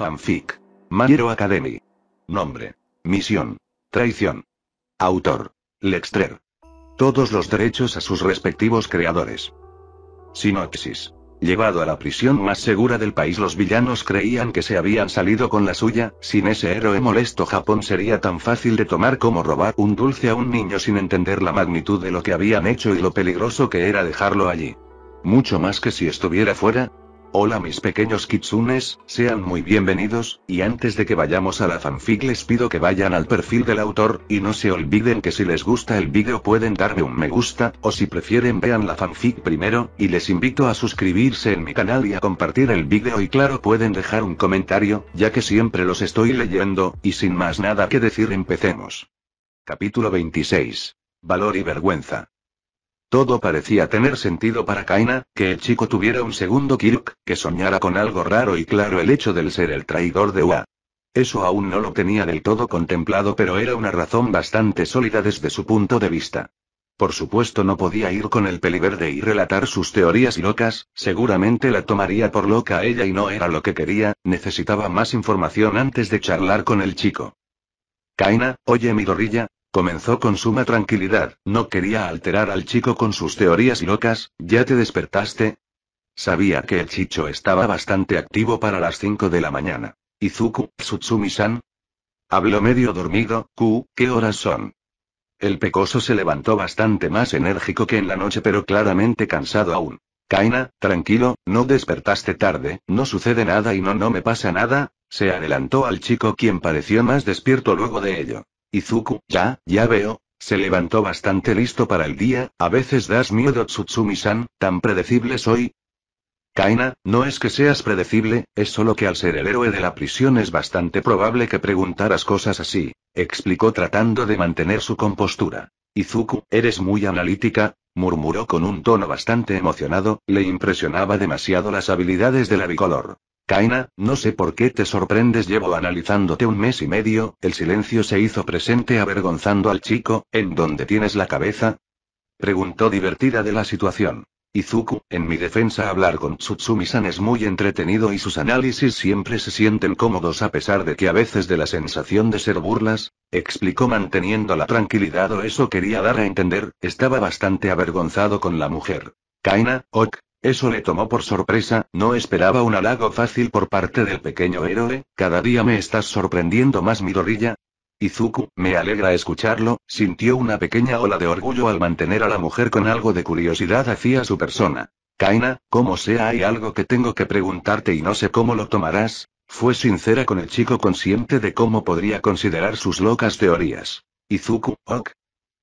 Fanfic. My Hero Academy. Nombre. Misión. Traición. Autor. Lextrer. Todos los derechos a sus respectivos creadores. Sinopsis. Llevado a la prisión más segura del país, los villanos creían que se habían salido con la suya. Sin ese héroe molesto, Japón sería tan fácil de tomar como robar un dulce a un niño sin entender la magnitud de lo que habían hecho y lo peligroso que era dejarlo allí. Mucho más que si estuviera fuera. Hola mis pequeños kitsunes, sean muy bienvenidos, y antes de que vayamos a la fanfic les pido que vayan al perfil del autor, y no se olviden que si les gusta el vídeo pueden darme un me gusta, o si prefieren vean la fanfic primero, y les invito a suscribirse en mi canal y a compartir el vídeo y claro pueden dejar un comentario, ya que siempre los estoy leyendo, y sin más nada que decir empecemos. Capítulo 26. Valor y vergüenza. Todo parecía tener sentido para Kaina, que el chico tuviera un segundo Kirk, que soñara con algo raro y claro el hecho del ser el traidor de UA. Eso aún no lo tenía del todo contemplado, pero era una razón bastante sólida desde su punto de vista. Por supuesto no podía ir con el peliverde y relatar sus teorías locas, seguramente la tomaría por loca a ella y no era lo que quería, necesitaba más información antes de charlar con el chico. Kaina, oye Midoriya. Comenzó con suma tranquilidad, no quería alterar al chico con sus teorías locas. ¿Ya te despertaste? Sabía que el chicho estaba bastante activo para las 5 de la mañana. Izuku, Tsutsumi-san. Habló medio dormido. ¿Qué horas son? El pecoso se levantó bastante más enérgico que en la noche pero claramente cansado aún. Kaina, tranquilo, no despertaste tarde, no sucede nada y no me pasa nada, se adelantó al chico quien pareció más despierto luego de ello. Izuku, ya veo, se levantó bastante listo para el día. A veces das miedo Tsutsumi-san, tan predecible soy. Kaina, no es que seas predecible, es solo que al ser el héroe de la prisión es bastante probable que preguntaras cosas así, explicó tratando de mantener su compostura. Izuku, eres muy analítica, murmuró con un tono bastante emocionado, le impresionaba demasiado las habilidades de la bicolor. Kaina, no sé por qué te sorprendes, llevo analizándote un mes y medio. El silencio se hizo presente avergonzando al chico. ¿En dónde tienes la cabeza? Preguntó divertida de la situación. Izuku, en mi defensa hablar con Tsutsumi-san es muy entretenido y sus análisis siempre se sienten cómodos a pesar de que a veces de la sensación de ser burlas, explicó manteniendo la tranquilidad o eso quería dar a entender, estaba bastante avergonzado con la mujer. Kaina, ok. Eso le tomó por sorpresa, no esperaba un halago fácil por parte del pequeño héroe. Cada día me estás sorprendiendo más Midoriya. Izuku, me alegra escucharlo, sintió una pequeña ola de orgullo al mantener a la mujer con algo de curiosidad hacia su persona. Kaina, como sea hay algo que tengo que preguntarte y no sé cómo lo tomarás, fue sincera con el chico consciente de cómo podría considerar sus locas teorías. Izuku, ok.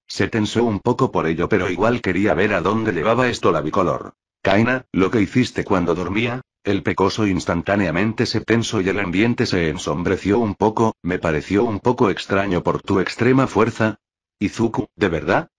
Se tensó un poco por ello pero igual quería ver a dónde llevaba esto la bicolor. Kaina, lo que hiciste cuando dormía, el pecoso instantáneamente se tensó y el ambiente se ensombreció un poco, me pareció un poco extraño por tu extrema fuerza. Izuku, ¿de verdad?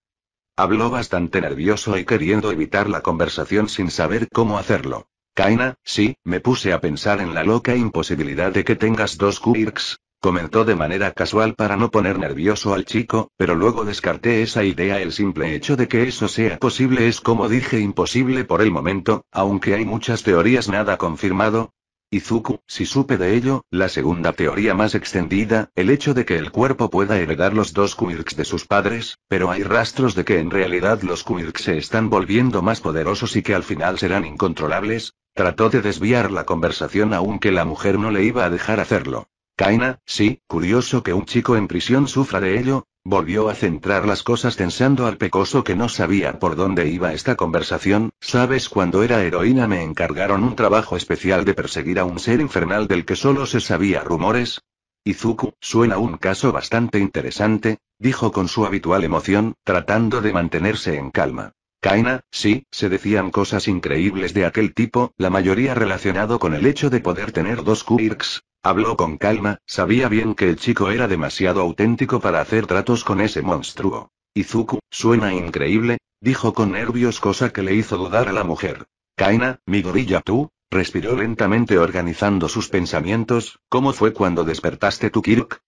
Habló bastante nervioso y queriendo evitar la conversación sin saber cómo hacerlo. Kaina, sí, me puse a pensar en la loca imposibilidad de que tengas dos quirks. Comentó de manera casual para no poner nervioso al chico, pero luego descarté esa idea. El simple hecho de que eso sea posible es como dije imposible por el momento, aunque hay muchas teorías nada confirmado. Izuku, si supe de ello, la segunda teoría más extendida, el hecho de que el cuerpo pueda heredar los dos quirks de sus padres, pero hay rastros de que en realidad los quirks se están volviendo más poderosos y que al final serán incontrolables. Trató de desviar la conversación aunque la mujer no le iba a dejar hacerlo. Kaina, sí, curioso que un chico en prisión sufra de ello, volvió a centrar las cosas tensando al pecoso que no sabía por dónde iba esta conversación. ¿Sabes? Cuando era heroína me encargaron un trabajo especial de perseguir a un ser infernal del que solo se sabía rumores. Izuku, suena un caso bastante interesante, dijo con su habitual emoción, tratando de mantenerse en calma. Kaina, sí, se decían cosas increíbles de aquel tipo, la mayoría relacionado con el hecho de poder tener dos quirks. Habló con calma, sabía bien que el chico era demasiado auténtico para hacer tratos con ese monstruo. Izuku, suena increíble, dijo con nervios cosa que le hizo dudar a la mujer. Kaina, Midoriya tú, respiró lentamente organizando sus pensamientos, ¿cómo fue cuando despertaste tu Kirk?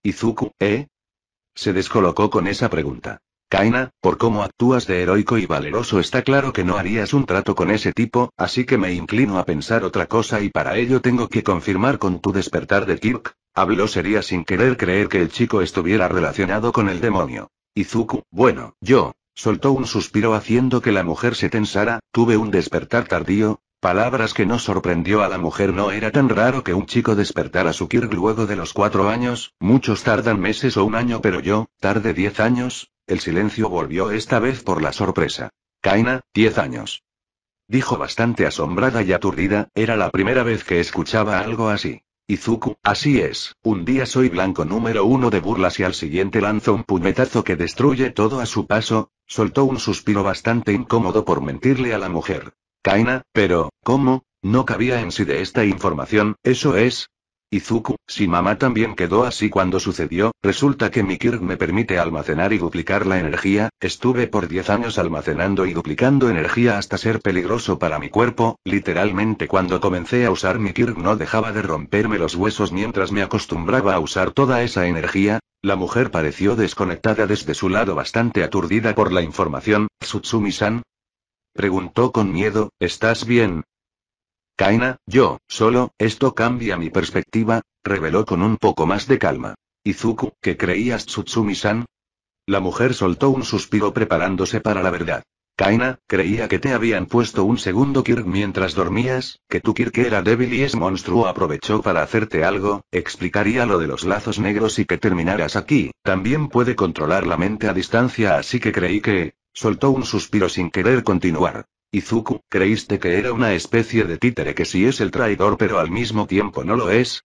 Izuku, Se descolocó con esa pregunta. Kaina, por cómo actúas de heroico y valeroso está claro que no harías un trato con ese tipo, así que me inclino a pensar otra cosa y para ello tengo que confirmar con tu despertar de Kirk. Habló sería sin querer creer que el chico estuviera relacionado con el demonio. Izuku, bueno, yo, soltó un suspiro haciendo que la mujer se tensara, tuve un despertar tardío. Palabras que no sorprendió a la mujer. No era tan raro que un chico despertara su Kirk luego de los 4 años, muchos tardan meses o un año pero yo, tarde 10 años. El silencio volvió esta vez por la sorpresa. Kaina, 10 años. Dijo bastante asombrada y aturdida, era la primera vez que escuchaba algo así. Izuku, así es, un día soy blanco número 1 de burlas y al siguiente lanzo un puñetazo que destruye todo a su paso, soltó un suspiro bastante incómodo por mentirle a la mujer. Kaina, pero, ¿cómo? No cabía en sí de esta información, eso es. Izuku, si mamá también quedó así cuando sucedió, resulta que mi Kirk me permite almacenar y duplicar la energía, estuve por 10 años almacenando y duplicando energía hasta ser peligroso para mi cuerpo, literalmente cuando comencé a usar mi Kirk no dejaba de romperme los huesos mientras me acostumbraba a usar toda esa energía. La mujer pareció desconectada desde su lado bastante aturdida por la información. ¿Tsutsumi-san? Preguntó con miedo, ¿estás bien? Kaina, esto cambia mi perspectiva, reveló con un poco más de calma. Izuku, ¿qué creías Tsutsumi-san? La mujer soltó un suspiro preparándose para la verdad. Kaina, creía que te habían puesto un segundo Kirk mientras dormías, que tu Kirk era débil y ese monstruo aprovechó para hacerte algo, explicaría lo de los lazos negros y que terminaras aquí, también puede controlar la mente a distancia así que creí que... Soltó un suspiro sin querer continuar. Izuku, ¿creíste que era una especie de títere que sí es el traidor pero al mismo tiempo no lo es?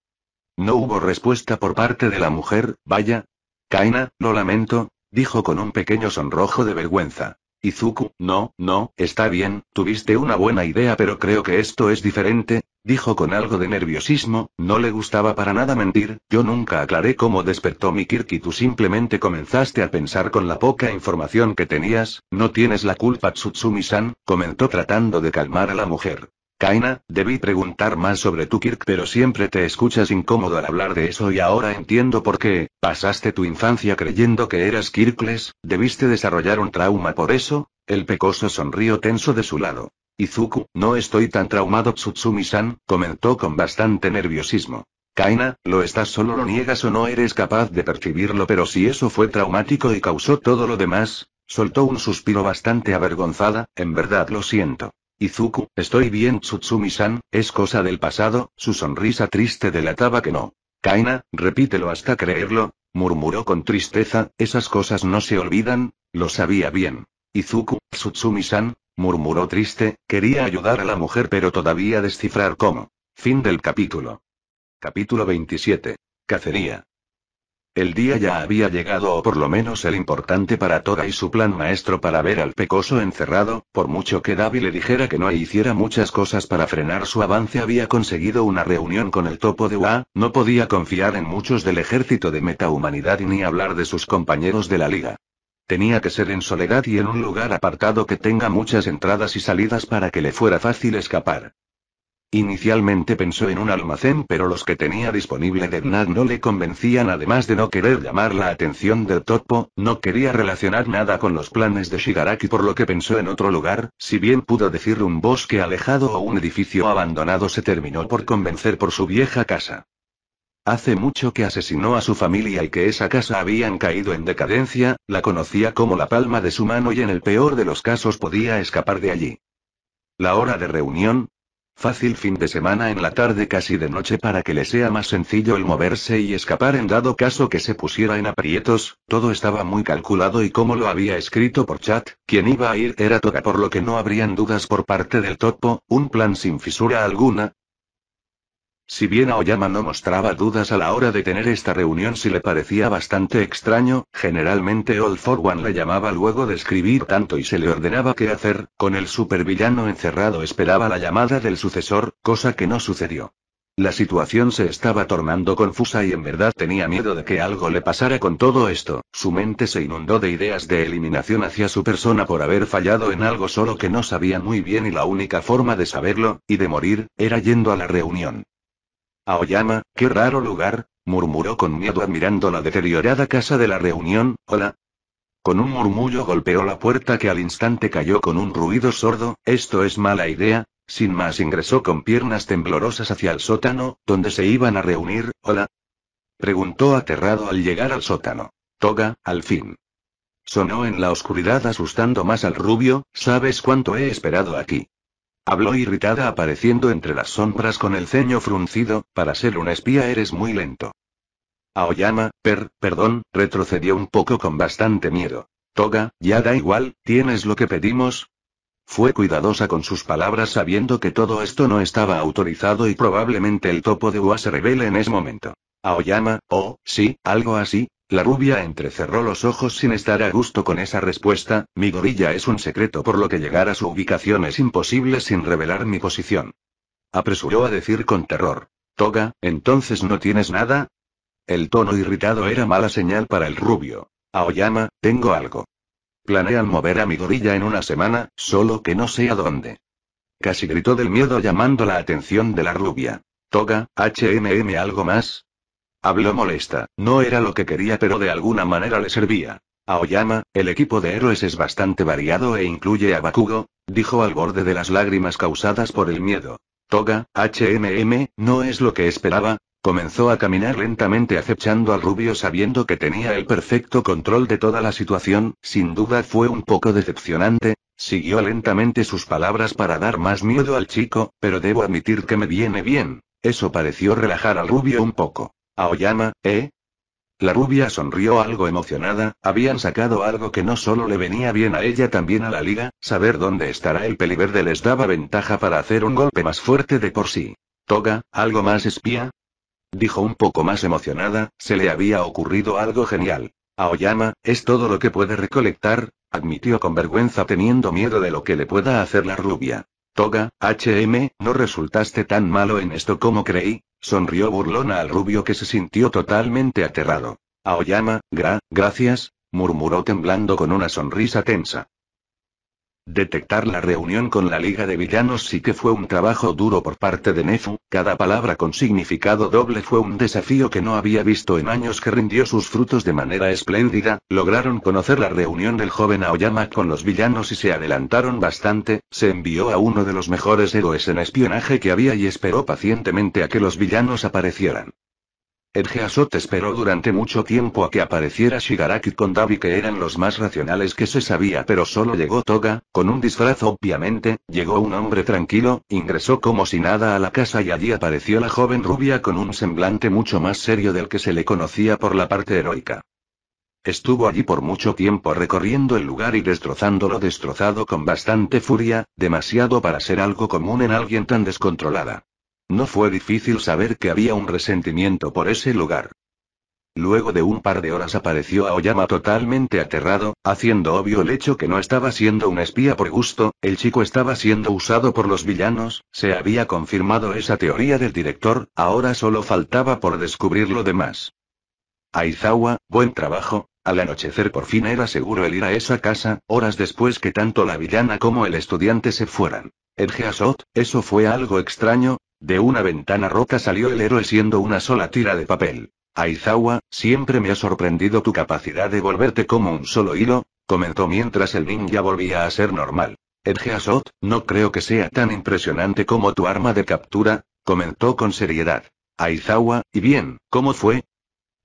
No hubo respuesta por parte de la mujer, vaya. Kaina, lo lamento, dijo con un pequeño sonrojo de vergüenza. Izuku, no, está bien, tuviste una buena idea pero creo que esto es diferente, dijo con algo de nerviosismo, no le gustaba para nada mentir, yo nunca aclaré cómo despertó mi Kirk y tú simplemente comenzaste a pensar con la poca información que tenías, no tienes la culpa Tsutsumi-san, comentó tratando de calmar a la mujer. Kaina, debí preguntar más sobre tu Kirk pero siempre te escuchas incómodo al hablar de eso y ahora entiendo por qué, pasaste tu infancia creyendo que eras Kirkles, debiste desarrollar un trauma por eso, el pecoso sonrió tenso de su lado. Izuku, no estoy tan traumado Tsutsumi-san, comentó con bastante nerviosismo. Kaina, lo estás solo lo niegas o no eres capaz de percibirlo pero si eso fue traumático y causó todo lo demás, soltó un suspiro bastante avergonzada, en verdad lo siento. Izuku, estoy bien Tsutsumi-san, es cosa del pasado, su sonrisa triste delataba que no. Kaina, repítelo hasta creerlo, murmuró con tristeza, esas cosas no se olvidan, lo sabía bien. Izuku, Tsutsumi-san, murmuró triste, quería ayudar a la mujer pero todavía descifrar cómo. Fin del capítulo. Capítulo 27. Cacería. El día ya había llegado o por lo menos el importante para Toga y su plan maestro para ver al pecoso encerrado, por mucho que Davi le dijera que no e hiciera muchas cosas para frenar su avance había conseguido una reunión con el topo de UA, no podía confiar en muchos del ejército de metahumanidad y ni hablar de sus compañeros de la liga. Tenía que ser en soledad y en un lugar apartado que tenga muchas entradas y salidas para que le fuera fácil escapar. Inicialmente pensó en un almacén pero los que tenía disponible Degnag no le convencían además de no querer llamar la atención del topo, no quería relacionar nada con los planes de Shigaraki por lo que pensó en otro lugar, si bien pudo decir un bosque alejado o un edificio abandonado se terminó por convencer por su vieja casa. Hace mucho que asesinó a su familia y que esa casa habían caído en decadencia, la conocía como la palma de su mano y en el peor de los casos podía escapar de allí. La hora de reunión. Fácil fin de semana en la tarde casi de noche para que le sea más sencillo el moverse y escapar en dado caso que se pusiera en aprietos, todo estaba muy calculado y como lo había escrito por chat, quien iba a ir era Toga por lo que no habrían dudas por parte del topo, un plan sin fisura alguna. Si bien Aoyama no mostraba dudas a la hora de tener esta reunión si le parecía bastante extraño, generalmente All for One le llamaba luego de escribir tanto y se le ordenaba qué hacer, con el supervillano encerrado esperaba la llamada del sucesor, cosa que no sucedió. La situación se estaba tornando confusa y en verdad tenía miedo de que algo le pasara con todo esto, su mente se inundó de ideas de eliminación hacia su persona por haber fallado en algo solo que no sabía muy bien y la única forma de saberlo, y de morir, era yendo a la reunión. Aoyama, qué raro lugar, murmuró con miedo admirando la deteriorada casa de la reunión, hola. Con un murmullo golpeó la puerta que al instante cayó con un ruido sordo. Esto es mala idea. Sin más ingresó con piernas temblorosas hacia el sótano, donde se iban a reunir. ¿Hola? Preguntó aterrado al llegar al sótano. Toga, al fin. Sonó en la oscuridad asustando más al rubio. ¿Sabes cuánto he esperado aquí? Habló irritada apareciendo entre las sombras con el ceño fruncido. Para ser un espía eres muy lento. Aoyama, perdón, retrocedió un poco con bastante miedo. Toga, ya da igual, ¿tienes lo que pedimos? Fue cuidadosa con sus palabras sabiendo que todo esto no estaba autorizado y probablemente el topo de Ua se revele en ese momento. Aoyama, oh, sí, algo así. La rubia entrecerró los ojos sin estar a gusto con esa respuesta. Mi gorilla es un secreto por lo que llegar a su ubicación es imposible sin revelar mi posición. Apresuró a decir con terror. Toga, ¿entonces no tienes nada? El tono irritado era mala señal para el rubio. Aoyama, tengo algo. Planean mover a mi gorilla en una semana, solo que no sé a dónde. Casi gritó del miedo llamando la atención de la rubia. Toga, algo más. Habló molesta, no era lo que quería pero de alguna manera le servía. Aoyama, el equipo de héroes es bastante variado e incluye a Bakugo, dijo al borde de las lágrimas causadas por el miedo. Toga, no es lo que esperaba. Comenzó a caminar lentamente acechando al rubio sabiendo que tenía el perfecto control de toda la situación. Sin duda fue un poco decepcionante. Siguió lentamente sus palabras para dar más miedo al chico, pero debo admitir que me viene bien. Eso pareció relajar al rubio un poco. Aoyama, ¿eh? La rubia sonrió algo emocionada. Habían sacado algo que no solo le venía bien a ella, también a la liga. Saber dónde estará el peliverde les daba ventaja para hacer un golpe más fuerte de por sí. Toga, ¿algo más espía? Dijo un poco más emocionada. Se le había ocurrido algo genial. Aoyama, es todo lo que puede recolectar, admitió con vergüenza teniendo miedo de lo que le pueda hacer la rubia. Toga, no resultaste tan malo en esto como creí, sonrió burlona al rubio que se sintió totalmente aterrado. Aoyama, gracias, murmuró temblando con una sonrisa tensa. Detectar la reunión con la Liga de Villanos sí que fue un trabajo duro por parte de Nefu, cada palabra con significado doble fue un desafío que no había visto en años que rindió sus frutos de manera espléndida. Lograron conocer la reunión del joven Aoyama con los villanos y se adelantaron bastante. Se envió a uno de los mejores héroes en espionaje que había y esperó pacientemente a que los villanos aparecieran. Edgeasot esperó durante mucho tiempo a que apareciera Shigaraki con Dabi que eran los más racionales que se sabía pero solo llegó Toga, con un disfraz obviamente, llegó un hombre tranquilo, ingresó como si nada a la casa y allí apareció la joven rubia con un semblante mucho más serio del que se le conocía por la parte heroica. Estuvo allí por mucho tiempo recorriendo el lugar y destrozándolo destrozado con bastante furia, demasiado para ser algo común en alguien tan descontrolada. No fue difícil saber que había un resentimiento por ese lugar. Luego de un par de horas apareció Aoyama totalmente aterrado, haciendo obvio el hecho que no estaba siendo un espía por gusto. El chico estaba siendo usado por los villanos. Se había confirmado esa teoría del director, ahora solo faltaba por descubrir lo demás. Aizawa, buen trabajo. Al anochecer por fin era seguro el ir a esa casa, horas después que tanto la villana como el estudiante se fueran. Edgeasot, eso fue algo extraño. De una ventana rota salió el héroe siendo una sola tira de papel. Aizawa, siempre me ha sorprendido tu capacidad de volverte como un solo hilo, comentó mientras el ninja volvía a ser normal. Edgeasot, no creo que sea tan impresionante como tu arma de captura, comentó con seriedad. Aizawa, ¿y bien, cómo fue?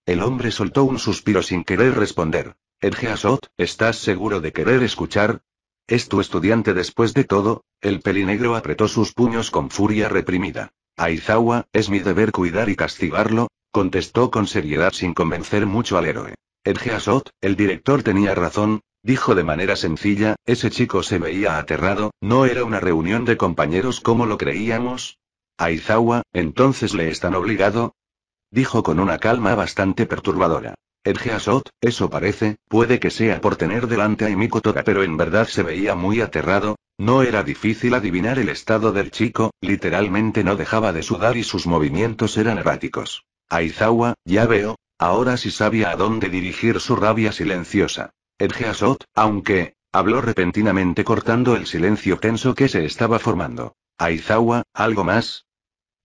El hombre soltó un suspiro sin querer responder. Edgeasot, ¿estás seguro de querer escuchar? ¿Es tu estudiante después de todo? El pelinegro apretó sus puños con furia reprimida. Aizawa, es mi deber cuidar y castigarlo, contestó con seriedad sin convencer mucho al héroe. Edgeasot, el director tenía razón, dijo de manera sencilla, ese chico se veía aterrado, no era una reunión de compañeros como lo creíamos. Aizawa, ¿entonces le están obligado? Dijo con una calma bastante perturbadora. Edgeasot, eso parece, puede que sea por tener delante a Himiko Toga pero en verdad se veía muy aterrado. No era difícil adivinar el estado del chico, literalmente no dejaba de sudar y sus movimientos eran erráticos. Aizawa, ya veo, ahora sí sabía a dónde dirigir su rabia silenciosa. Edgeasot, aunque, habló repentinamente cortando el silencio tenso que se estaba formando. Aizawa, ¿algo más?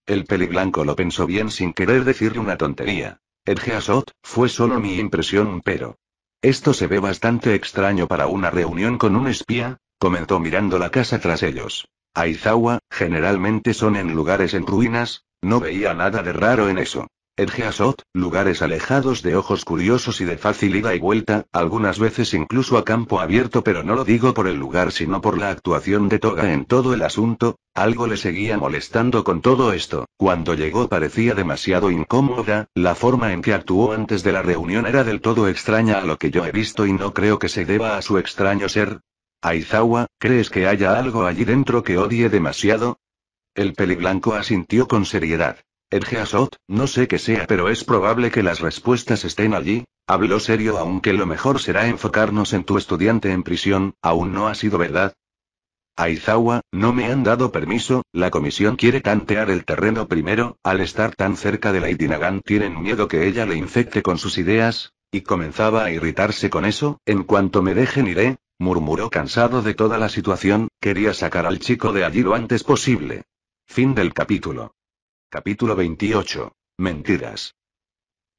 El peliblanco lo pensó bien sin querer decirle una tontería. Edgeasot, fue solo mi impresión pero... Esto se ve bastante extraño para una reunión con un espía, comentó mirando la casa tras ellos. Aizawa, generalmente son en lugares en ruinas, no veía nada de raro en eso. Edgeasot, lugares alejados de ojos curiosos y de fácil ida y vuelta, algunas veces incluso a campo abierto, pero no lo digo por el lugar sino por la actuación de Toga en todo el asunto. Algo le seguía molestando con todo esto. Cuando llegó parecía demasiado incómoda, la forma en que actuó antes de la reunión era del todo extraña a lo que yo he visto y no creo que se deba a su extraño ser. Aizawa, ¿crees que haya algo allí dentro que odie demasiado? El peliblanco asintió con seriedad. Edgeasot, no sé qué sea, pero es probable que las respuestas estén allí. Habló serio, aunque lo mejor será enfocarnos en tu estudiante en prisión, aún no ha sido verdad. Aizawa, no me han dado permiso, la comisión quiere tantear el terreno primero, al estar tan cerca de Lady Nagant tienen miedo que ella le infecte con sus ideas, y comenzaba a irritarse con eso. En cuanto me dejen iré, murmuró cansado de toda la situación, quería sacar al chico de allí lo antes posible. Fin del capítulo. Capítulo 28. Mentiras.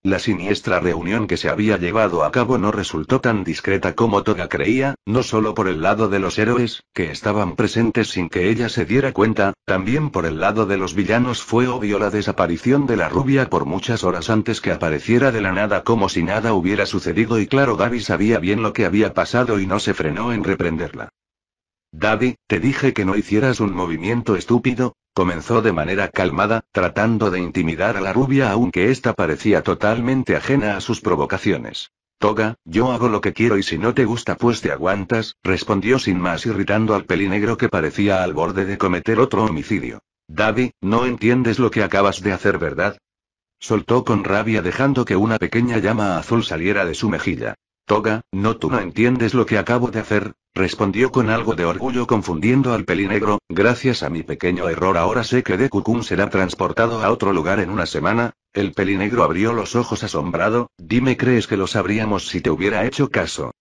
La siniestra reunión que se había llevado a cabo no resultó tan discreta como Toga creía, no solo por el lado de los héroes, que estaban presentes sin que ella se diera cuenta, también por el lado de los villanos fue obvio la desaparición de la rubia por muchas horas antes que apareciera de la nada como si nada hubiera sucedido y claro, Davi sabía bien lo que había pasado y no se frenó en reprenderla. Davi, te dije que no hicieras un movimiento estúpido, comenzó de manera calmada, tratando de intimidar a la rubia aunque ésta parecía totalmente ajena a sus provocaciones. Toga, yo hago lo que quiero y si no te gusta pues te aguantas, respondió sin más irritando al pelinegro que parecía al borde de cometer otro homicidio. Davi, no entiendes lo que acabas de hacer, ¿verdad? Soltó con rabia dejando que una pequeña llama azul saliera de su mejilla. Toga, no, tú no entiendes lo que acabo de hacer, respondió con algo de orgullo confundiendo al pelinegro. Gracias a mi pequeño error ahora sé que Deku-kun será transportado a otro lugar en una semana. El pelinegro abrió los ojos asombrado. Dime, ¿crees que lo sabríamos si te hubiera hecho caso?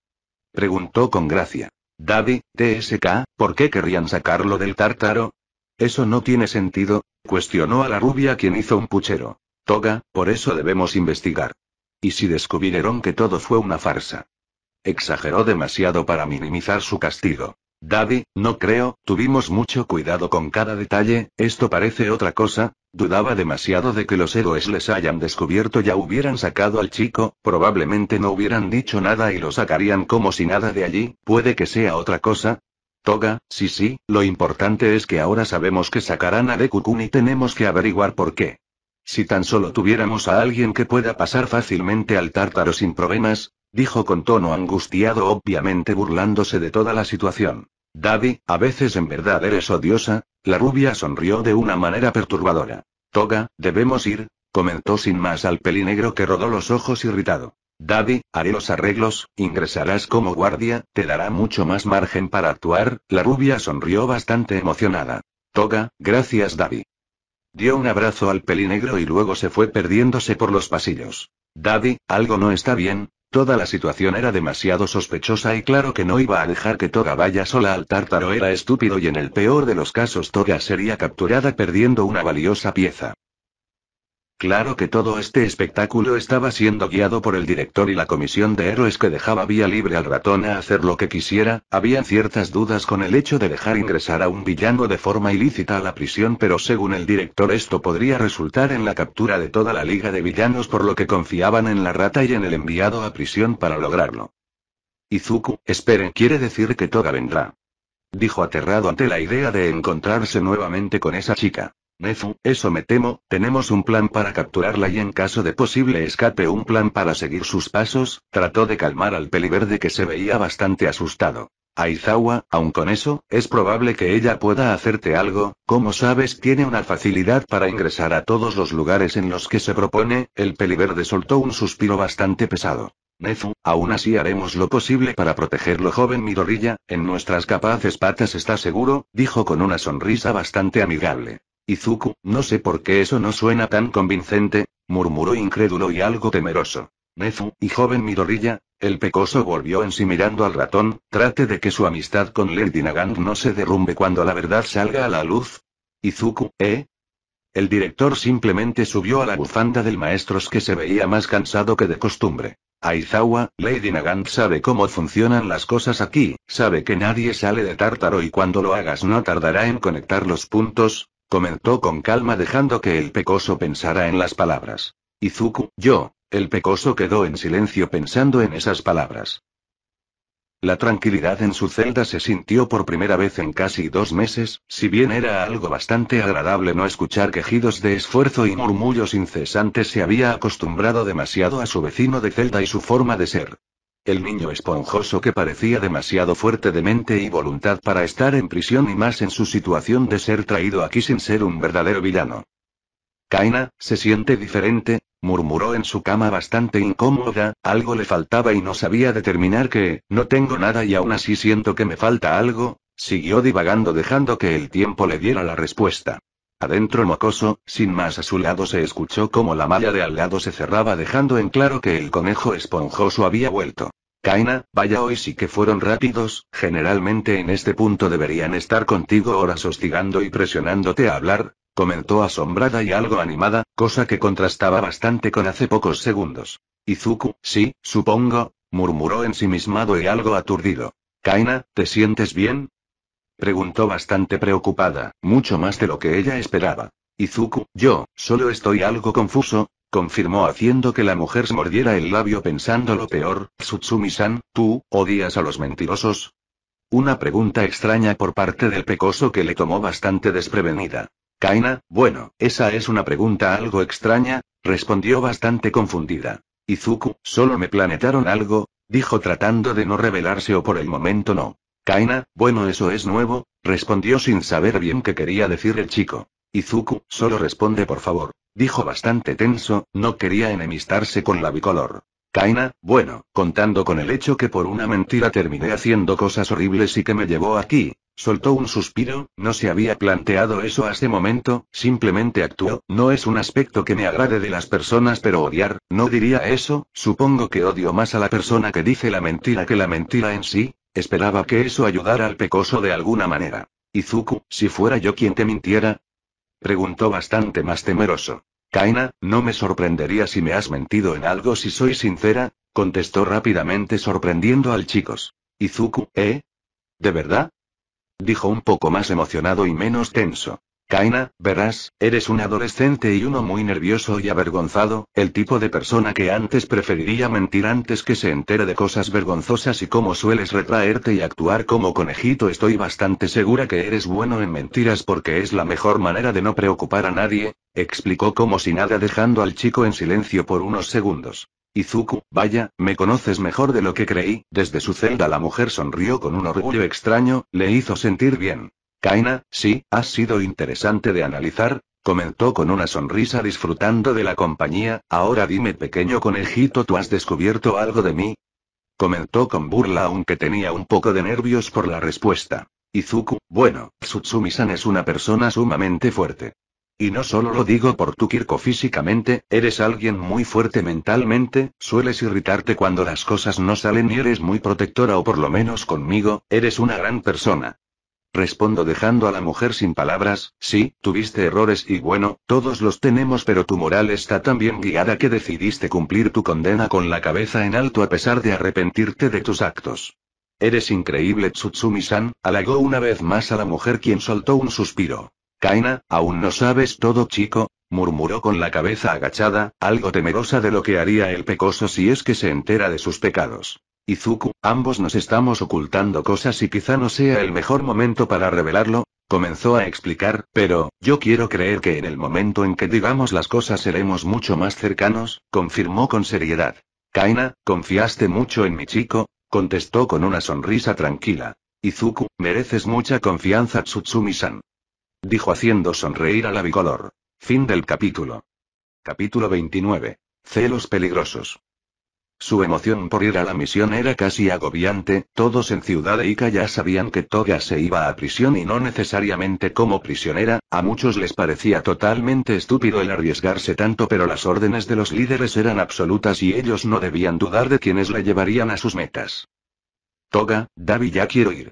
Preguntó con gracia. Davi, TSK, ¿por qué querrían sacarlo del tártaro? Eso no tiene sentido, cuestionó a la rubia quien hizo un puchero. Toga, por eso debemos investigar. ¿Y si descubrieron que todo fue una farsa? Exageró demasiado para minimizar su castigo. Davi, no creo, tuvimos mucho cuidado con cada detalle, esto parece otra cosa. Dudaba demasiado de que los héroes les hayan descubierto, ya hubieran sacado al chico, probablemente no hubieran dicho nada y lo sacarían como si nada de allí, puede que sea otra cosa. Toga, sí, lo importante es que ahora sabemos que sacarán a Deku-kun y tenemos que averiguar por qué. Si tan solo tuviéramos a alguien que pueda pasar fácilmente al tártaro sin problemas, dijo con tono angustiado, obviamente burlándose de toda la situación. Davi, a veces en verdad eres odiosa. La rubia sonrió de una manera perturbadora. Toga, debemos ir, comentó sin más al pelinegro que rodó los ojos irritado. Davi, haré los arreglos, ingresarás como guardia, te dará mucho más margen para actuar. La rubia sonrió bastante emocionada. Toga, gracias Davi. Dio un abrazo al pelinegro y luego se fue perdiéndose por los pasillos. Davi, algo no está bien, toda la situación era demasiado sospechosa y claro que no iba a dejar que Toga vaya sola al tártaro, era estúpido y en el peor de los casos Toga sería capturada perdiendo una valiosa pieza. Claro que todo este espectáculo estaba siendo guiado por el director y la comisión de héroes que dejaba vía libre al ratón a hacer lo que quisiera. Habían ciertas dudas con el hecho de dejar ingresar a un villano de forma ilícita a la prisión, pero según el director esto podría resultar en la captura de toda la liga de villanos, por lo que confiaban en la rata y en el enviado a prisión para lograrlo. Izuku, esperen, quiere decir que Toga vendrá. Dijo aterrado ante la idea de encontrarse nuevamente con esa chica. Nezu, eso me temo, tenemos un plan para capturarla y en caso de posible escape un plan para seguir sus pasos. Trató de calmar al peliverde que se veía bastante asustado. Aizawa, aun con eso, es probable que ella pueda hacerte algo. Como sabes, tiene una facilidad para ingresar a todos los lugares en los que se propone. El peliverde soltó un suspiro bastante pesado. Nezu, aún así haremos lo posible para protegerlo, joven Midoriya, en nuestras capaces patas, ¿está seguro? Dijo con una sonrisa bastante amigable. Izuku, no sé por qué eso no suena tan convincente, murmuró incrédulo y algo temeroso. Nezu, y joven Midoriya, el pecoso volvió en sí mirando al ratón, trate de que su amistad con Lady Nagant no se derrumbe cuando la verdad salga a la luz. Izuku, ¿eh? El director simplemente subió a la bufanda del maestro que se veía más cansado que de costumbre. Aizawa, Lady Nagant sabe cómo funcionan las cosas aquí, sabe que nadie sale de Tártaro y cuando lo hagas no tardará en conectar los puntos, comentó con calma dejando que el pecoso pensara en las palabras. Izuku, el pecoso quedó en silencio pensando en esas palabras. La tranquilidad en su celda se sintió por primera vez en casi 2 meses, si bien era algo bastante agradable no escuchar quejidos de esfuerzo y murmullos incesantes, se había acostumbrado demasiado a su vecino de celda y su forma de ser. El niño esponjoso que parecía demasiado fuerte de mente y voluntad para estar en prisión y más en su situación de ser traído aquí sin ser un verdadero villano. Kaina, se siente diferente, murmuró en su cama bastante incómoda, algo le faltaba y no sabía determinar qué, no tengo nada y aún así siento que me falta algo, siguió divagando dejando que el tiempo le diera la respuesta. Adentro mocoso, sin más a su lado se escuchó como la malla de al lado se cerraba dejando en claro que el conejo esponjoso había vuelto. Kaina, vaya hoy sí que fueron rápidos, generalmente en este punto deberían estar contigo horas hostigando y presionándote a hablar, comentó asombrada y algo animada, cosa que contrastaba bastante con hace pocos segundos. Izuku, sí, supongo, murmuró ensimismado y algo aturdido. Kaina, ¿te sientes bien? Preguntó bastante preocupada, mucho más de lo que ella esperaba. Izuku, solo estoy algo confuso, confirmó haciendo que la mujer se mordiera el labio pensando lo peor. Tsutsumi-san, ¿tú odias a los mentirosos? Una pregunta extraña por parte del pecoso que le tomó bastante desprevenida. Kaina, bueno, esa es una pregunta algo extraña, respondió bastante confundida. Izuku, solo me planetaron algo, dijo tratando de no revelarse o por el momento no. Kaina, bueno, eso es nuevo, respondió sin saber bien qué quería decir el chico. Izuku, solo responde por favor, dijo bastante tenso, no quería enemistarse con la bicolor. Kaina, bueno, contando con el hecho que por una mentira terminé haciendo cosas horribles y que me llevó aquí, soltó un suspiro, no se había planteado eso hasta momento, simplemente actuó, no es un aspecto que me agrade de las personas pero odiar, no diría eso, supongo que odio más a la persona que dice la mentira que la mentira en sí, esperaba que eso ayudara al pecoso de alguna manera. Izuku, si fuera yo quien te mintiera, preguntó bastante más temeroso. Kaina, no me sorprendería si me has mentido en algo si soy sincera, contestó rápidamente sorprendiendo al chicos. Izuku, ¿De verdad? Dijo un poco más emocionado y menos tenso. Kaina, verás, eres un adolescente y uno muy nervioso y avergonzado, el tipo de persona que antes preferiría mentir antes que se entere de cosas vergonzosas y cómo sueles retraerte y actuar como conejito. Estoy bastante segura que eres bueno en mentiras porque es la mejor manera de no preocupar a nadie, explicó como si nada dejando al chico en silencio por unos segundos. Izuku, vaya, me conoces mejor de lo que creí, desde su celda la mujer sonrió con un orgullo extraño, le hizo sentir bien. Kaina, sí, has sido interesante de analizar, comentó con una sonrisa disfrutando de la compañía, ahora dime pequeño conejito, ¿tú has descubierto algo de mí? Comentó con burla aunque tenía un poco de nervios por la respuesta. Izuku, bueno, Tsutsumi-san es una persona sumamente fuerte. Y no solo lo digo por tu Kirko físicamente, eres alguien muy fuerte mentalmente, sueles irritarte cuando las cosas no salen y eres muy protectora o por lo menos conmigo, eres una gran persona. Respondo dejando a la mujer sin palabras, sí, tuviste errores y bueno, todos los tenemos pero tu moral está tan bien guiada que decidiste cumplir tu condena con la cabeza en alto a pesar de arrepentirte de tus actos. Eres increíble Tsutsumi-san, halagó una vez más a la mujer quien soltó un suspiro. Kaina, aún no sabes todo chico, murmuró con la cabeza agachada, algo temerosa de lo que haría el pecoso si es que se entera de sus pecados. Izuku, ambos nos estamos ocultando cosas y quizá no sea el mejor momento para revelarlo, comenzó a explicar, pero, yo quiero creer que en el momento en que digamos las cosas seremos mucho más cercanos, confirmó con seriedad. Kaina, confiaste mucho en mi chico, contestó con una sonrisa tranquila. Izuku, mereces mucha confianza Tsutsumi-san. Dijo haciendo sonreír a la bicolor. Fin del capítulo. Capítulo 29. Celos peligrosos. Su emoción por ir a la misión era casi agobiante, todos en Ciudad de Ica ya sabían que Toga se iba a prisión y no necesariamente como prisionera, a muchos les parecía totalmente estúpido el arriesgarse tanto pero las órdenes de los líderes eran absolutas y ellos no debían dudar de quienes la llevarían a sus metas. Toga, Dabi ya quiero ir.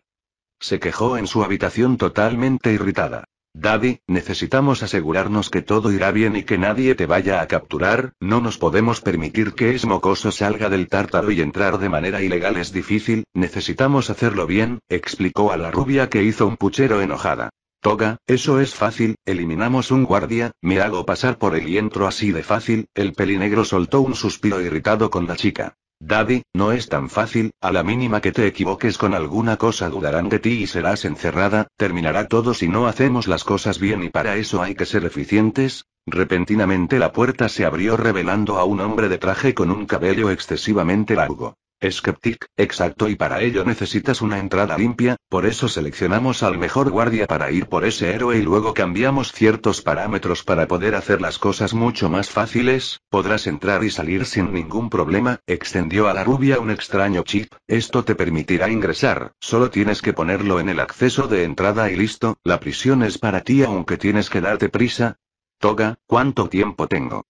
Se quejó en su habitación totalmente irritada. Daddy, necesitamos asegurarnos que todo irá bien y que nadie te vaya a capturar, no nos podemos permitir que ese mocoso salga del tártaro y entrar de manera ilegal es difícil, necesitamos hacerlo bien, explicó a la rubia que hizo un puchero enojada. Toga, eso es fácil, eliminamos un guardia, me hago pasar por él y entro así de fácil, el pelinegro soltó un suspiro irritado con la chica. Daddy, no es tan fácil, a la mínima que te equivoques con alguna cosa dudarán de ti y serás encerrada, terminará todo si no hacemos las cosas bien y para eso hay que ser eficientes. Repentinamente la puerta se abrió revelando a un hombre de traje con un cabello excesivamente largo. Skeptic, exacto, y para ello necesitas una entrada limpia, por eso seleccionamos al mejor guardia para ir por ese héroe y luego cambiamos ciertos parámetros para poder hacer las cosas mucho más fáciles, podrás entrar y salir sin ningún problema, extendió a la rubia un extraño chip, esto te permitirá ingresar, solo tienes que ponerlo en el acceso de entrada y listo, la prisión es para ti aunque tienes que darte prisa. Toga, ¿cuánto tiempo tengo?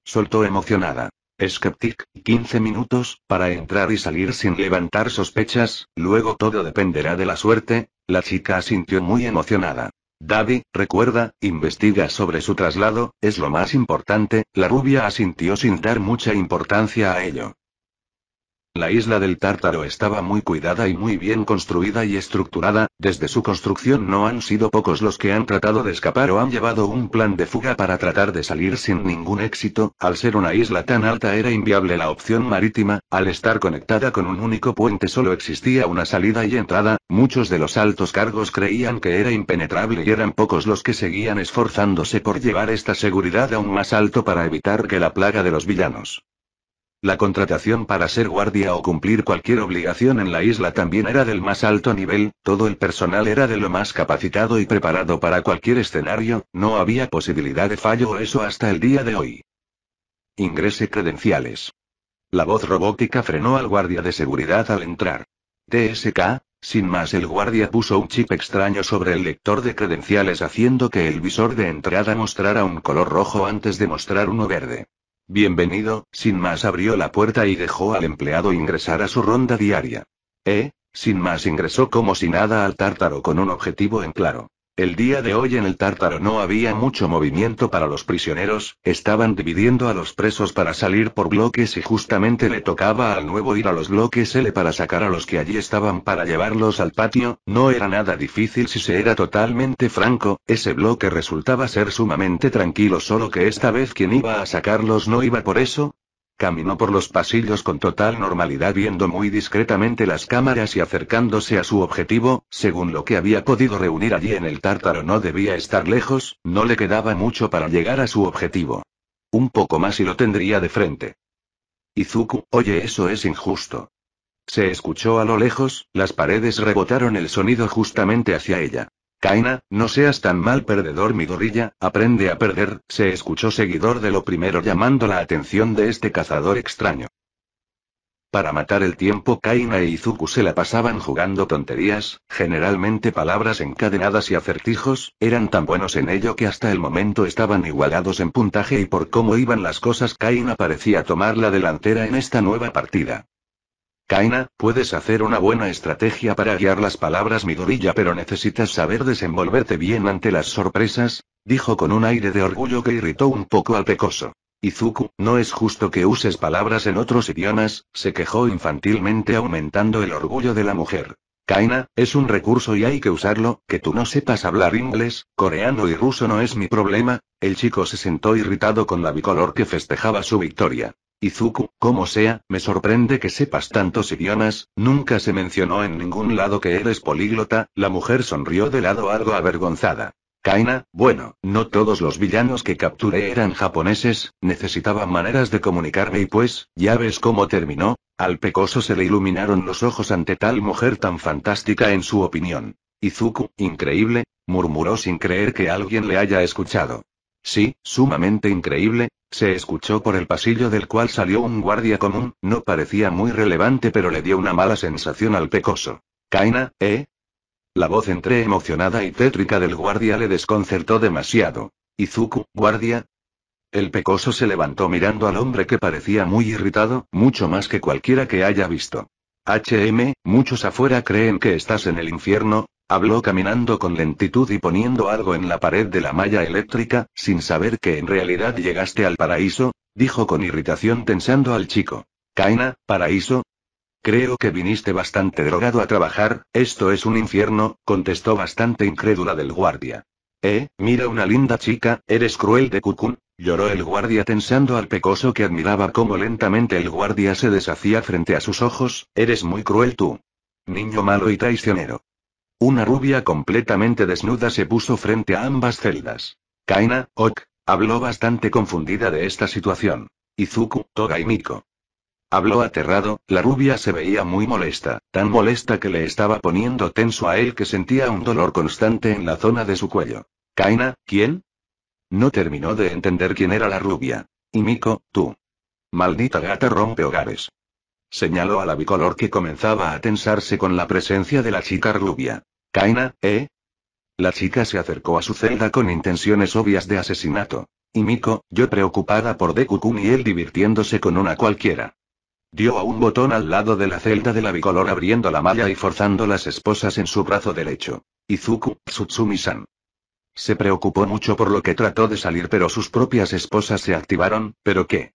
Soltó emocionada. Skeptic, 15 minutos, para entrar y salir sin levantar sospechas, luego todo dependerá de la suerte, la chica asintió muy emocionada. Daddy, recuerda, investiga sobre su traslado, es lo más importante, la rubia asintió sin dar mucha importancia a ello. La isla del Tártaro estaba muy cuidada y muy bien construida y estructurada, desde su construcción no han sido pocos los que han tratado de escapar o han llevado un plan de fuga para tratar de salir sin ningún éxito, al ser una isla tan alta era inviable la opción marítima, al estar conectada con un único puente solo existía una salida y entrada, muchos de los altos cargos creían que era impenetrable y eran pocos los que seguían esforzándose por llevar esta seguridad aún más alto para evitar que la plaga de los villanos. La contratación para ser guardia o cumplir cualquier obligación en la isla también era del más alto nivel, todo el personal era de lo más capacitado y preparado para cualquier escenario, no había posibilidad de fallo o eso hasta el día de hoy. Ingrese credenciales. La voz robótica frenó al guardia de seguridad al entrar. TSK, sin más el guardia puso un chip extraño sobre el lector de credenciales haciendo que el visor de entrada mostrara un color rojo antes de mostrar uno verde. Bienvenido, sin más abrió la puerta y dejó al empleado ingresar a su ronda diaria. Sin más ingresó como si nada al Tártaro con un objetivo en claro. El día de hoy en el Tártaro no había mucho movimiento para los prisioneros, estaban dividiendo a los presos para salir por bloques y justamente le tocaba al nuevo ir a los bloques L para sacar a los que allí estaban para llevarlos al patio, no era nada difícil si se era totalmente franco, ese bloque resultaba ser sumamente tranquilo solo que esta vez quien iba a sacarlos no iba por eso. Caminó por los pasillos con total normalidad viendo muy discretamente las cámaras y acercándose a su objetivo, según lo que había podido reunir allí en el Tártaro no debía estar lejos, no le quedaba mucho para llegar a su objetivo. Un poco más y lo tendría de frente. Izuku, oye, eso es injusto. Se escuchó a lo lejos, las paredes rebotaron el sonido justamente hacia ella. Kaina, no seas tan mal perdedor Midoriya, aprende a perder, se escuchó seguidor de lo primero llamando la atención de este cazador extraño. Para matar el tiempo Kaina e Izuku se la pasaban jugando tonterías, generalmente palabras encadenadas y acertijos, eran tan buenos en ello que hasta el momento estaban igualados en puntaje y por cómo iban las cosas Kaina parecía tomar la delantera en esta nueva partida. Kaina, puedes hacer una buena estrategia para guiar las palabras Midoriya pero necesitas saber desenvolverte bien ante las sorpresas, dijo con un aire de orgullo que irritó un poco al pecoso. Izuku, no es justo que uses palabras en otros idiomas, se quejó infantilmente aumentando el orgullo de la mujer. Kaina, es un recurso y hay que usarlo, que tú no sepas hablar inglés, coreano y ruso no es mi problema, el chico se sentó irritado con la bicolor que festejaba su victoria. Izuku, como sea, me sorprende que sepas tantos idiomas, nunca se mencionó en ningún lado que eres políglota, la mujer sonrió de lado algo avergonzada. Kaina, bueno, no todos los villanos que capturé eran japoneses, necesitaba maneras de comunicarme y pues, ya ves cómo terminó, al pecoso se le iluminaron los ojos ante tal mujer tan fantástica en su opinión. Izuku, increíble, murmuró sin creer que alguien le haya escuchado. Sí, sumamente increíble, se escuchó por el pasillo del cual salió un guardia común, no parecía muy relevante pero le dio una mala sensación al pecoso. Kaina, La voz entre emocionada y tétrica del guardia le desconcertó demasiado. Izuku, guardia. El pecoso se levantó mirando al hombre que parecía muy irritado, mucho más que cualquiera que haya visto. Muchos afuera creen que estás en el infierno, Habló caminando con lentitud y poniendo algo en la pared de la malla eléctrica, sin saber que en realidad llegaste al paraíso, dijo con irritación tensando al chico. Kaina, ¿paraíso? Creo que viniste bastante drogado a trabajar, esto es un infierno, contestó bastante incrédula del guardia. Mira una linda chica, eres cruel de Cocoon, lloró el guardia tensando al pecoso que admiraba cómo lentamente el guardia se deshacía frente a sus ojos, eres muy cruel tú. Niño malo y traicionero. Una rubia completamente desnuda se puso frente a ambas celdas. Kaina, habló bastante confundida de esta situación. Izuku, Toga y Miko. Habló aterrado, la rubia se veía muy molesta, tan molesta que le estaba poniendo tenso a él que sentía un dolor constante en la zona de su cuello. Kaina, ¿quién? No terminó de entender quién era la rubia. Y Miko, tú. Maldita gata rompe hogares. Señaló a la bicolor que comenzaba a tensarse con la presencia de la chica rubia. Kaina, La chica se acercó a su celda con intenciones obvias de asesinato. Y Miko, yo preocupada por Deku-kun y él divirtiéndose con una cualquiera. Dio a un botón al lado de la celda de la bicolor abriendo la malla y forzando las esposas en su brazo derecho. Izuku, Tsutsumi-san. Se preocupó mucho por lo que trató de salir pero sus propias esposas se activaron, ¿pero qué?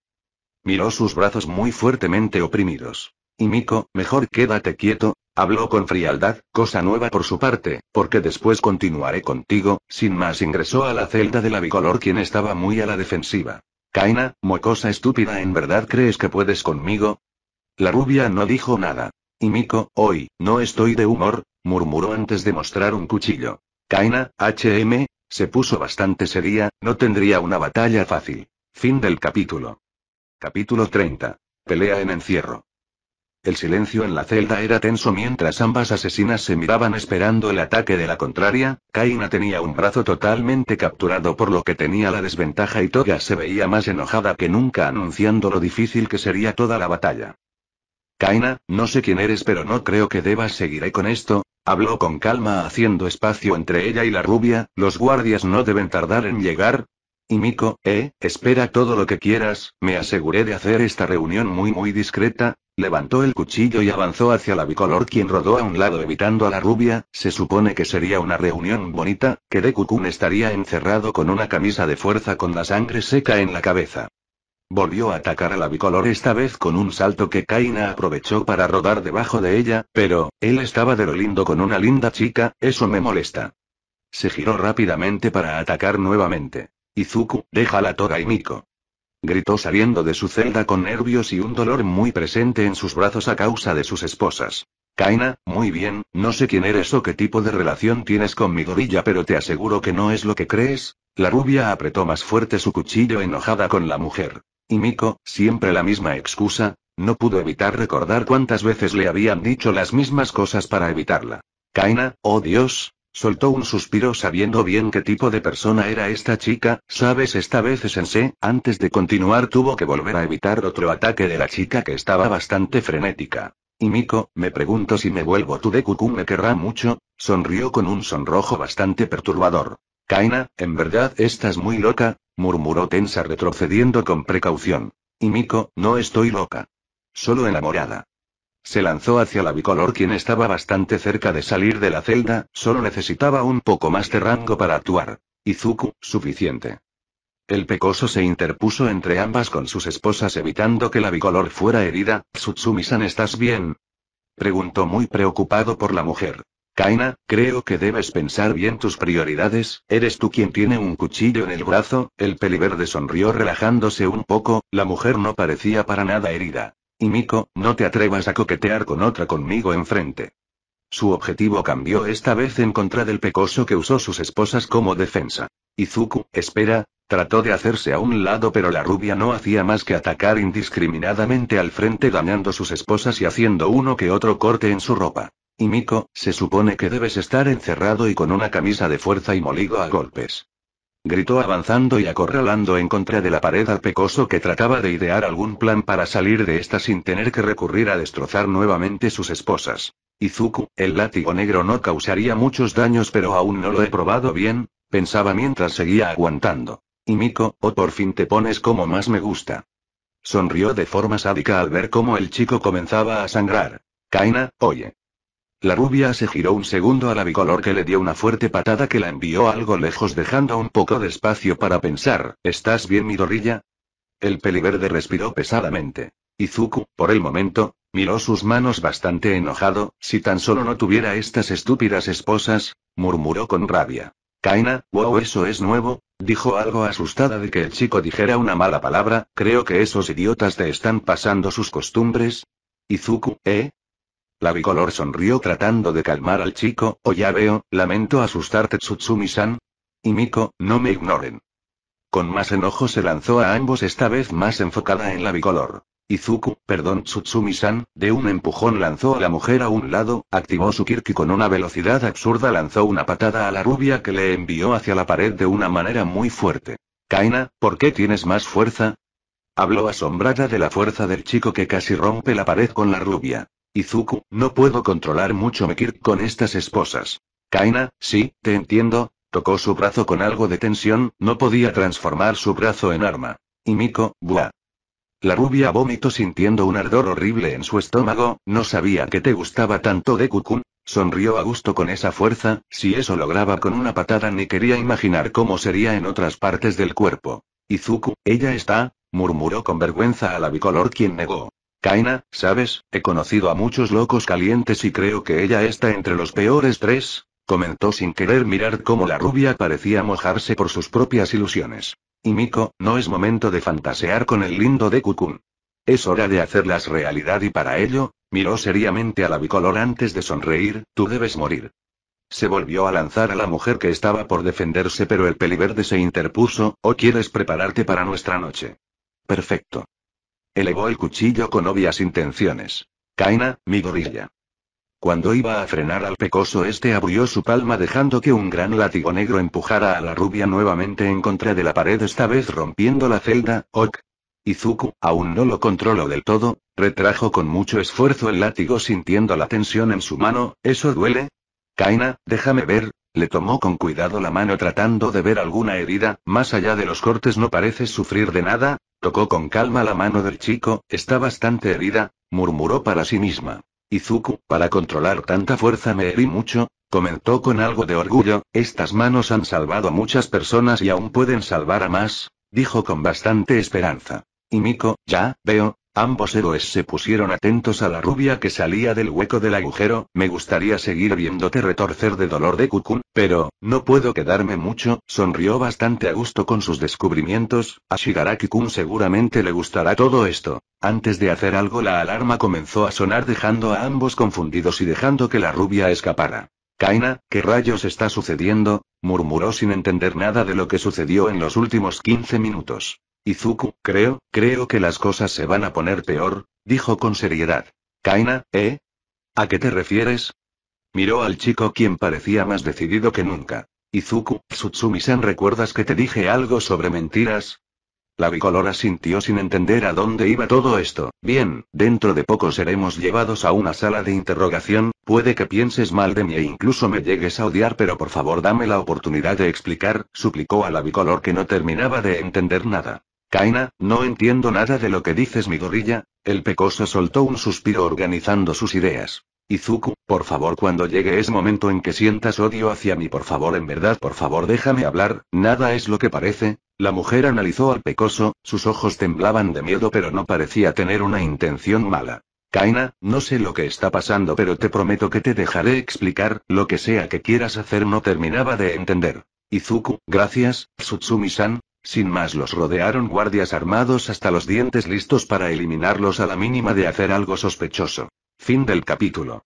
Miró sus brazos muy fuertemente oprimidos. Y Miko, mejor quédate quieto, habló con frialdad, cosa nueva por su parte, porque después continuaré contigo, sin más ingresó a la celda de la bicolor quien estaba muy a la defensiva. Kaina, mocosa estúpida, ¿en verdad crees que puedes conmigo? La rubia no dijo nada. Y Miko, hoy, no estoy de humor, murmuró antes de mostrar un cuchillo. Kaina, se puso bastante seria, no tendría una batalla fácil. Fin del capítulo. Capítulo 30. Pelea en encierro. El silencio en la celda era tenso mientras ambas asesinas se miraban esperando el ataque de la contraria. Kaina tenía un brazo totalmente capturado por lo que tenía la desventaja y Toga se veía más enojada que nunca anunciando lo difícil que sería toda la batalla. Kaina, no sé quién eres pero no creo que debas seguir con esto, habló con calma haciendo espacio entre ella y la rubia, los guardias no deben tardar en llegar. Y Miko, espera todo lo que quieras, me aseguré de hacer esta reunión muy discreta, levantó el cuchillo y avanzó hacia la bicolor quien rodó a un lado evitando a la rubia, se supone que sería una reunión bonita, que Deku-kun estaría encerrado con una camisa de fuerza con la sangre seca en la cabeza. Volvió a atacar a la bicolor esta vez con un salto que Kaina aprovechó para rodar debajo de ella, pero, él estaba de lo lindo con una linda chica, eso me molesta. Se giró rápidamente para atacar nuevamente. Izuku, déjala Toga y Miko. Gritó saliendo de su celda con nervios y un dolor muy presente en sus brazos a causa de sus esposas. Kaina, muy bien, no sé quién eres o qué tipo de relación tienes con mi gorilla pero te aseguro que no es lo que crees. La rubia apretó más fuerte su cuchillo enojada con la mujer. Y Miko, siempre la misma excusa, no pudo evitar recordar cuántas veces le habían dicho las mismas cosas para evitarla. Kaina, oh Dios. Soltó un suspiro sabiendo bien qué tipo de persona era esta chica, sabes esta vez Sensei, antes de continuar tuvo que volver a evitar otro ataque de la chica que estaba bastante frenética. Y Miko, me pregunto si me vuelvo tu Deku-kun me querrá mucho, sonrió con un sonrojo bastante perturbador. Kaina, en verdad estás muy loca, murmuró tensa retrocediendo con precaución. Y Miko, no estoy loca. Solo enamorada. Se lanzó hacia la bicolor quien estaba bastante cerca de salir de la celda, solo necesitaba un poco más de rango para actuar. Izuku, suficiente. El pecoso se interpuso entre ambas con sus esposas evitando que la bicolor fuera herida. Tsutsumi-san, ¿estás bien? Preguntó muy preocupado por la mujer. Kaina, creo que debes pensar bien tus prioridades, eres tú quien tiene un cuchillo en el brazo, el peliverde sonrió relajándose un poco, la mujer no parecía para nada herida. Y Miko, no te atrevas a coquetear con otra conmigo enfrente. Su objetivo cambió esta vez en contra del pecoso que usó sus esposas como defensa. Izuku, espera, trató de hacerse a un lado pero la rubia no hacía más que atacar indiscriminadamente al frente dañando sus esposas y haciendo uno que otro corte en su ropa. Y Miko, se supone que debes estar encerrado y con una camisa de fuerza y molido a golpes. Gritó avanzando y acorralando en contra de la pared al pecoso que trataba de idear algún plan para salir de esta sin tener que recurrir a destrozar nuevamente sus esposas. Izuku, el látigo negro no causaría muchos daños pero aún no lo he probado bien, pensaba mientras seguía aguantando. Y Miko, por fin te pones como más me gusta. Sonrió de forma sádica al ver cómo el chico comenzaba a sangrar. Kaina, oye. La rubia se giró un segundo a la bicolor, que le dio una fuerte patada que la envió algo lejos, dejando un poco de espacio para pensar. ¿Estás bien, Midoriya? El peliverde respiró pesadamente. Izuku, por el momento, miró sus manos bastante enojado. Si tan solo no tuviera estas estúpidas esposas, murmuró con rabia. Kaina, wow, eso es nuevo, dijo algo asustada de que el chico dijera una mala palabra. Creo que esos idiotas te están pasando sus costumbres. Izuku, ¿eh? La bicolor sonrió tratando de calmar al chico. Oh, ya veo, lamento asustarte, Tsutsumi-san. Y Miko, no me ignoren. Con más enojo se lanzó a ambos, esta vez más enfocada en la bicolor. Izuku, perdón Tsutsumi-san, de un empujón lanzó a la mujer a un lado, activó su Kirk y con una velocidad absurda lanzó una patada a la rubia que le envió hacia la pared de una manera muy fuerte. Kaina, ¿por qué tienes más fuerza? Habló asombrada de la fuerza del chico que casi rompe la pared con la rubia. Izuku, no puedo controlar mucho mi Kirk con estas esposas. Kaina, sí, te entiendo. Tocó su brazo con algo de tensión, no podía transformar su brazo en arma. Y Miko, buah. La rubia vomitó sintiendo un ardor horrible en su estómago. No sabía que te gustaba tanto Deku-kun. Sonrió a gusto con esa fuerza. Si eso lograba con una patada, ni quería imaginar cómo sería en otras partes del cuerpo. Izuku, ella está, murmuró con vergüenza a la bicolor, quien negó. Kaina, sabes, he conocido a muchos locos calientes y creo que ella está entre los peores tres. Comentó sin querer mirar cómo la rubia parecía mojarse por sus propias ilusiones. Y Miko, no es momento de fantasear con el lindo Deku-kun. Es hora de hacerlas realidad y para ello, miró seriamente a la bicolor antes de sonreír. Tú debes morir. Se volvió a lanzar a la mujer que estaba por defenderse, pero el peliverde se interpuso. ¿O quieres prepararte para nuestra noche? Perfecto. Elevó el cuchillo con obvias intenciones. Kaina, Midoriya. Cuando iba a frenar al pecoso, este abrió su palma dejando que un gran látigo negro empujara a la rubia nuevamente en contra de la pared, esta vez rompiendo la celda. Ok. Izuku, aún no lo controlo del todo, retrajo con mucho esfuerzo el látigo sintiendo la tensión en su mano. ¿Eso duele? Kaina, déjame ver. Le tomó con cuidado la mano tratando de ver alguna herida. Más allá de los cortes no pareces sufrir de nada. Tocó con calma la mano del chico. Está bastante herida, murmuró para sí misma. Izuku, para controlar tanta fuerza me herí mucho, comentó con algo de orgullo. Estas manos han salvado a muchas personas y aún pueden salvar a más, dijo con bastante esperanza. Y Miko, ya veo. Ambos héroes se pusieron atentos a la rubia que salía del hueco del agujero. Me gustaría seguir viéndote retorcer de dolor de Deku-kun, pero no puedo quedarme mucho. Sonrió bastante a gusto con sus descubrimientos. A Shigaraki-kun seguramente le gustará todo esto. Antes de hacer algo, la alarma comenzó a sonar dejando a ambos confundidos y dejando que la rubia escapara. Kaina, ¿qué rayos está sucediendo? Murmuró sin entender nada de lo que sucedió en los últimos 15 minutos. Izuku, creo que las cosas se van a poner peor, dijo con seriedad. Kaina, ¿eh? ¿A qué te refieres? Miró al chico, quien parecía más decidido que nunca. Izuku, Tsutsumi-san, ¿recuerdas que te dije algo sobre mentiras? La bicolor asintió sin entender a dónde iba todo esto. Bien, dentro de poco seremos llevados a una sala de interrogación. Puede que pienses mal de mí e incluso me llegues a odiar, pero por favor dame la oportunidad de explicar, suplicó a la bicolor, que no terminaba de entender nada. Kaina, no entiendo nada de lo que dices, Midoriya. El pecoso soltó un suspiro organizando sus ideas. Izuku, por favor, cuando llegue ese momento en que sientas odio hacia mí, por favor, en verdad, por favor, déjame hablar. Nada es lo que parece. La mujer analizó al pecoso, sus ojos temblaban de miedo, pero no parecía tener una intención mala. Kaina, no sé lo que está pasando, pero te prometo que te dejaré explicar. Lo que sea que quieras hacer. No terminaba de entender. Izuku, gracias, Tsutsumi-san. Sin más, los rodearon guardias armados hasta los dientes, listos para eliminarlos a la mínima de hacer algo sospechoso. Fin del capítulo.